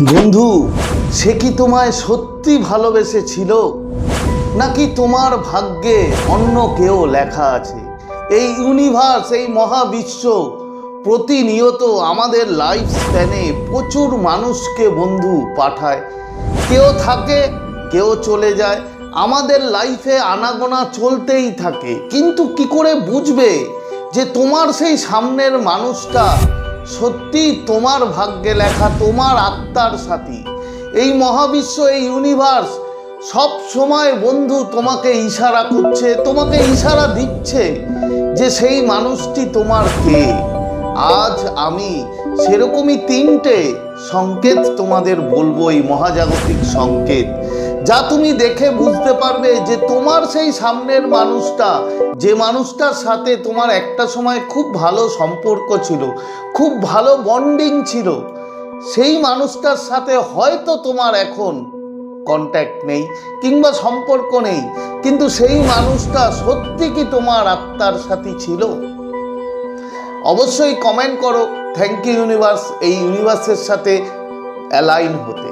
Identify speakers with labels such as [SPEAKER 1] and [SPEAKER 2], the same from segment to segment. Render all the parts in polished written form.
[SPEAKER 1] বন্ধু, সে কি তোমায় সত্যি ভালোবেসেছিল, নাকি তোমার ভাগ্যে অন্য কেউ লেখা আছে? এই ইউনিভার্স, এই মহাবিশ্ব প্রতিনিয়ত আমাদের লাইফ স্প্যানে প্রচুর মানুষকে বন্ধু পাঠায়। কেউ থাকে, কেউ চলে যায়। আমাদের লাইফে আনাগোনা চলতেই থাকে, কিন্তু কি করে বুঝবে যে তোমার সেই সামনের মানুষটা সত্যি তোমার ভাগ্যে লেখা, তোমার আত্মার সাথী? এই মহাবিশ্ব, এই ইউনিভার্স সব সময় বন্ধু তোমাকে ইশারা করছে, তোমাকে ইশারা দিচ্ছে যে সেই মানুষটি তোমার কে। আজ আমি সেরকমই তিনটে সংকেত তোমাদের বলবো, এই মহাজাগতিক সংকেত, যা তুমি দেখে বুঝতে পারবে যে তোমার সেই সামনের মানুষটা, যে মানুষটার সাথে তোমার একটা সময় খুব ভালো সম্পর্ক ছিল, খুব ভালো বন্ডিং ছিল, সেই মানুষটার সাথে হয়তো তোমার এখন কন্ট্যাক্ট নেই কিংবা সম্পর্ক নেই, কিন্তু সেই মানুষটা সত্যি কি তোমার আত্মার সাথী ছিল? অবশ্যই কমেন্ট করো। থ্যাংক ইউ ইউনিভার্স, এই ইউনিভার্সের সাথে অ্যালাইন হতে।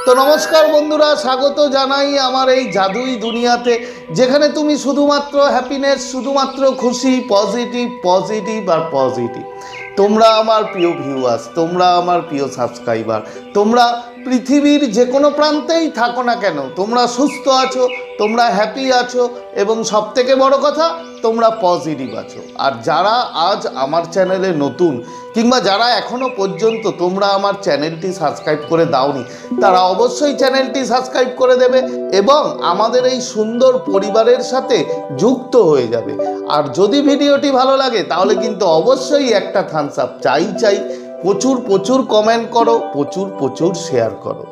[SPEAKER 1] তো নমস্কার বন্ধুরা, স্বাগত জানাই আমার এই জাদুই দুনিয়াতে, যেখানে তুমি শুধুমাত্র হ্যাপিনেস, শুধুমাত্র খুশি, পজিটিভ পজিটিভ আর পজিটিভ। তোমরা আমার প্রিয় ভিউয়ার্স, তোমরা আমার প্রিয় সাবস্ক্রাইবার, তোমরা পৃথিবীর যে কোনো প্রান্তেই থাকো না কেন, তোমরা সুস্থ আছো, তোমরা হ্যাপি আছো, এবং সবথেকে বড় কথা তোমরা পজিটিভ আছো। আর যারা আজ আমার চ্যানেলে নতুন, কিংবা যারা এখনো পর্যন্ত তোমরা আমার চ্যানেলটি সাবস্ক্রাইব করে দাওনি, তারা অবশ্যই চ্যানেলটি সাবস্ক্রাইব করে দেবে এবং আমাদের এই সুন্দর পরিবারের সাথে যুক্ত হয়ে যাবে। আর যদি ভিডিওটি ভালো লাগে তাহলে কিন্তু অবশ্যই একটা থামস আপ চাই। প্রচুর প্রচুর কমেন্ট করো, প্রচুর প্রচুর শেয়ার করো।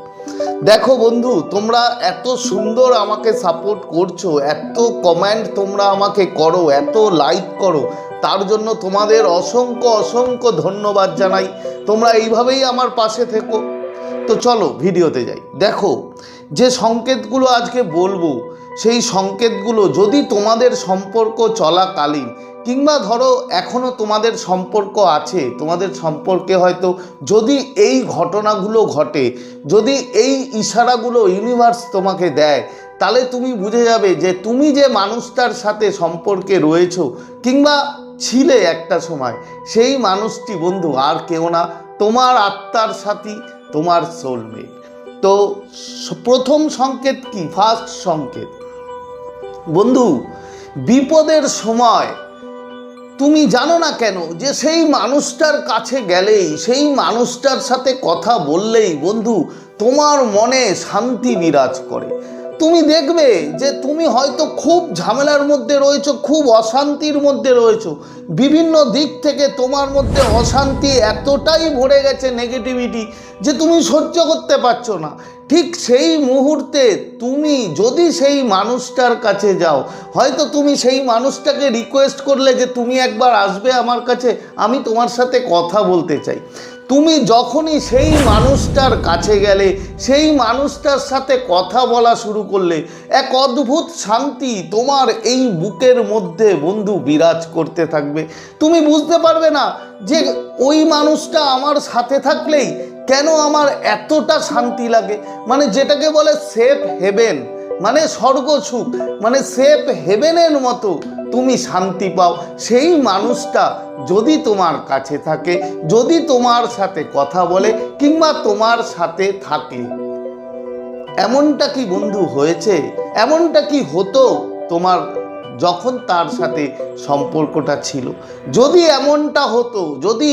[SPEAKER 1] দেখো বন্ধু, তোমরা এত সুন্দর আমাকে সাপোর্ট করছো, এত কমেন্ট তোমরা আমাকে করো, এত লাইক করো, তার জন্য তোমাদের অসংখ্য অসংখ্য ধন্যবাদ জানাই। তোমরা এইভাবেই আমার পাশে থেকো। তো চলো ভিডিওতে যাই। দেখো, যে সংকেতগুলো আজকে বলবো, সেই সংকেতগুলো যদি তোমাদের সম্পর্ক চলাকালীন, কিংবা ধরো এখনও তোমাদের সম্পর্ক আছে, তোমাদের সম্পর্কে হয়তো যদি এই ঘটনাগুলো ঘটে, যদি এই ইশারাগুলো ইউনিভার্স তোমাকে দেয়, তাহলে তুমি বুঝে যাবে যে তুমি যে মানুষটার সাথে সম্পর্কে রয়েছো কিংবা ছিলে একটা সময়, সেই মানুষটি বন্ধু আর কেউ না, তোমার আত্মার সাথী, তোমার সোলমেট। তো প্রথম সংকেত কি? ফার্স্ট সংকেত বন্ধু, বিপদের সময় তুমি জানো না কেন যে সেই মানুষটার কাছে গেলেই, সেই মানুষটার সাথে কথা বললেই বন্ধু তোমার মনে শান্তি বিরাজ করে। তুমি দেখবে যে তুমি হয়তো খুব ঝামেলার মধ্যে রয়েছো, খুব অশান্তির মধ্যে রয়েছো, বিভিন্ন দিক থেকে তোমার মধ্যে অশান্তি এতটাই ভরে গেছে, নেগেটিভিটি, যে তুমি সহ্য করতে পারছো না। ঠিক সেই মুহূর্তে তুমি যদি সেই মানুষটার কাছে যাও, হয়তো তুমি সেই মানুষটাকে রিকোয়েস্ট করলে যে তুমি একবার আসবে আমার কাছে, আমি তোমার সাথে কথা বলতে চাই। তুমি যখনই সেই মানুষটার কাছে গেলে, সেই মানুষটার সাথে কথা বলা শুরু করলে, এক অদ্ভুত শান্তি তোমার এই বুকের মধ্যে বন্ধু বিরাজ করতে থাকবে। তুমি বুঝতে পারবে না যে ওই মানুষটা আমার সাথে থাকলেই কেন আমার এতটা শান্তি লাগে। মানে যেটাকে বলে সেফ হেভেন, মানে স্বর্গ সুখ, মানে সেফ হেভেনের মতো তুমি শান্তি পাও। সেই মানুষটা যদি তোমার কাছে থাকে, যদি তোমার সাথে কথা বলে কিংবা তোমার সাথে থাকে। এমনটা কি বন্ধু হয়েছে? এমনটা কি হতো তোমার যখন তার সাথে সম্পর্কটা ছিল? যদি এমনটা হতো, যদি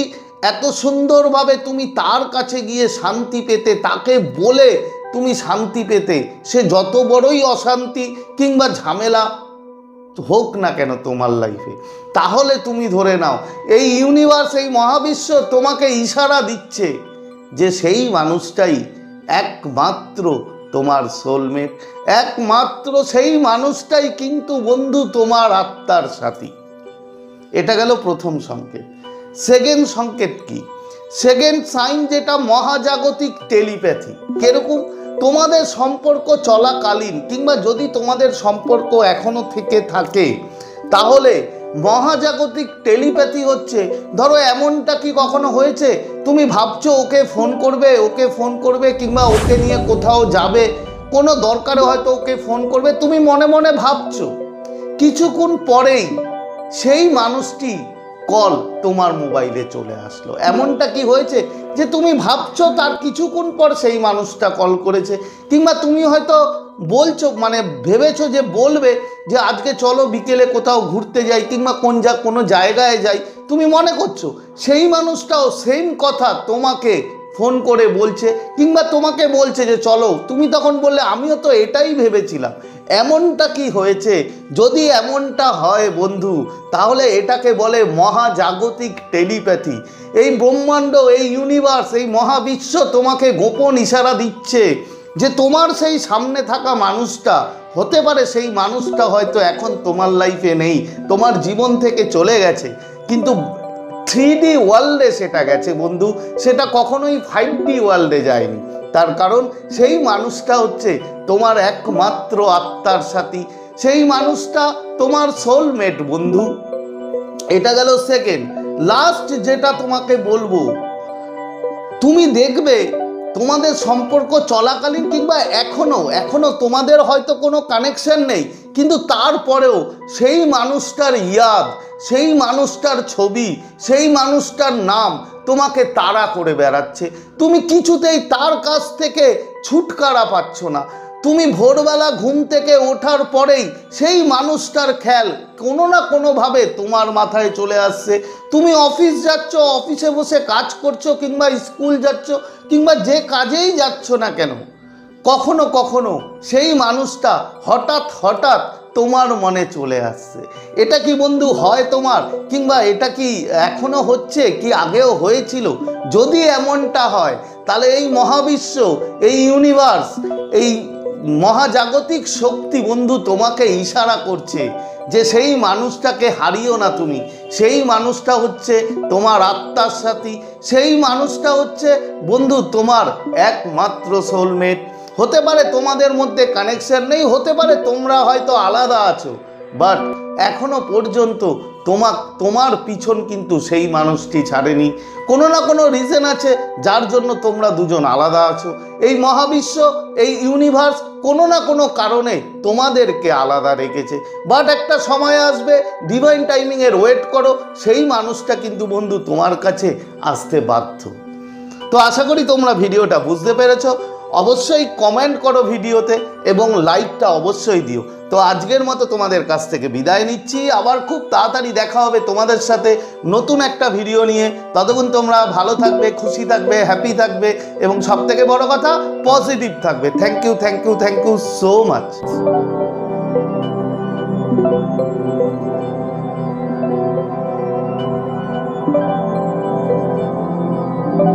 [SPEAKER 1] এত সুন্দরভাবে তুমি তার কাছে গিয়ে শান্তি পেতে, তাকে বলে তুমি শান্তি পেতে, সে যত বড়ই অশান্তি কিংবা ঝামেলা হোক না কেন তোমার লাইফে, তাহলে তুমি ধরে নাও এই ইউনিভার্স, এই মহাবিশ্ব তোমাকে ইশারা দিচ্ছে যে সেই মানুষটাই একমাত্র তোমার সোলমেট, একমাত্র সেই মানুষটাই কিন্তু বন্ধু তোমার আত্মার সাথী। এটা গেল প্রথম সংকেত। সেকেন্ড সংকেত কি? সেকেন্ড সাইন যেটা মহাজাগতিক টেলিপ্যাথি। কিরকম? তোমাদের সম্পর্ক চলাকালীন কিংবা যদি তোমাদের সম্পর্ক এখনো থেকে থাকে তাহলে মহাজাগতিক টেলিপ্যাথি হচ্ছে, ধরো এমনটা কি কখনো হয়েছে তুমি ভাবছো ওকে ফোন করবে কিংবা ওকে নিয়ে কোথাও যাবে, কোনো দরকারে হয়তো ওকে ফোন করবে, তুমি মনে মনে ভাবছো, কিছুক্ষণ পরেই সেই মানুষটি কল তোমার মোবাইলে চলে আসলো। এমনটা কি হয়েছে যে তুমি ভাবছো তার কিছুক্ষণ পর সেই মানুষটা কল করেছে, কিংবা তুমি হয়তো বলছো মানে ভেবেছো যে বলবে যে আজকে চলো বিকেলে কোথাও ঘুরতে যাই কিংবা কোনো জায়গায় যাই, তুমি মনে করছো সেই মানুষটাও সেম কথা তোমাকে ফোন করে বলছে কিংবা তোমাকে বলছে যে চলো, তুমি তখন বললে আমিও তো এটাই ভেবেছিলাম। এমনটা কি হয়েছে? যদি এমনটা হয় বন্ধু, তাহলে এটাকে বলে মহাজাগতিক টেলিপ্যাথি। এই ব্রহ্মাণ্ড, এই ইউনিভার্স, এই মহাবিশ্ব তোমাকে গোপন ইশারা দিচ্ছে যে তোমার সেই সামনে থাকা মানুষটা হতে পারে, সেই মানুষটা হয়তো এখন তোমার লাইফে নেই, তোমার জীবন থেকে চলে গেছে, কিন্তু 3D ওয়ার্ল্ডে সেটা গেছে বন্ধু, সেটা কখনোই 5D ওয়ার্ল্ডে যায়নি। তার কারণ সেই মানুষটা হচ্ছে তোমার একমাত্র আত্মার সাথী, সেই মানুষটা তোমার সোলমেট বন্ধু। এটা গেল সেকেন্ড। লাস্ট যেটা তোমাকে বলবো, তুমি দেখবে তোমাদের সম্পর্ক চলাকালীন কিংবা এখনো তোমাদের হয়তো কোনো কানেকশন নেই, কিন্তু তারপরেও সেই মানুষটার ইয়াদ, সেই মানুষটার ছবি, সেই মানুষটার নাম তোমাকে তাড়া করে বেড়াচ্ছে। তুমি কিছুতেই তার কাছ থেকে ছুটকারা পাচ্ছ না। তুমি ভোরবেলা ঘুম থেকে ওঠার পরেই সেই মানুষটার খেয়াল কোনো না কোনোভাবে তোমার মাথায় চলে আসছে। তুমি অফিস যাচ্ছ, অফিসে বসে কাজ করছো কিংবা স্কুল যাচ্ছ কিংবা যে কাজেই যাচ্ছ না কেন, কখনো কখনো সেই মানুষটা হঠাৎ তোমার মনে চলে আসছে। এটা কি বন্ধু হয় তোমার? কিংবা এটা কি এখনো হচ্ছে কি আগেও হয়েছিল? যদি এমনটা হয় তাহলে এই মহাবিশ্ব, এই ইউনিভার্স, এই মহাজাগতিক শক্তি বন্ধু তোমাকে ইশারা করছে যে সেই মানুষটাকে হারিও না তুমি। সেই মানুষটা হচ্ছে তোমার আত্মার সাথী, সেই মানুষটা হচ্ছে বন্ধু তোমার একমাত্র সোলমেট। হতে পারে তোমাদের মধ্যে কানেকশন নেই, হতে পারে তোমরা হয়তো আলাদা আছো, বাট এখনো পর্যন্ত তোমার পিছন কিন্তু সেই মানুষটি ছাড়েনি। কোনো না কোনো রিজন আছে যার জন্য তোমরা দুজন আলাদা আছো। এই মহাবিশ্ব, এই ইউনিভার্স কোনো না কোনো কারণে তোমাদেরকে আলাদা রেখেছে, বাট একটা সময় আসবে, ডিভাইন টাইমিংয়ের ওয়েট করো, সেই মানুষটা কিন্তু বন্ধু তোমার কাছে আসতে বাধ্য। তো আশা করি তোমরা ভিডিওটা বুঝতে পেরেছো। অবশ্যই কমেন্ট করো ভিডিওতে এবং লাইকটা অবশ্যই দিও। তো আজকের মতো তোমাদের কাছ থেকে বিদায় নিচ্ছি, আবার খুব তাড়াতাড়ি দেখা হবে তোমাদের সাথে নতুন একটা ভিডিও নিয়ে। ততক্ষণ তোমরা ভালো থাকবে, খুশি থাকবে, হ্যাপি থাকবে এবং সবথেকে বড় কথা পজিটিভ থাকবে। Thank you so much.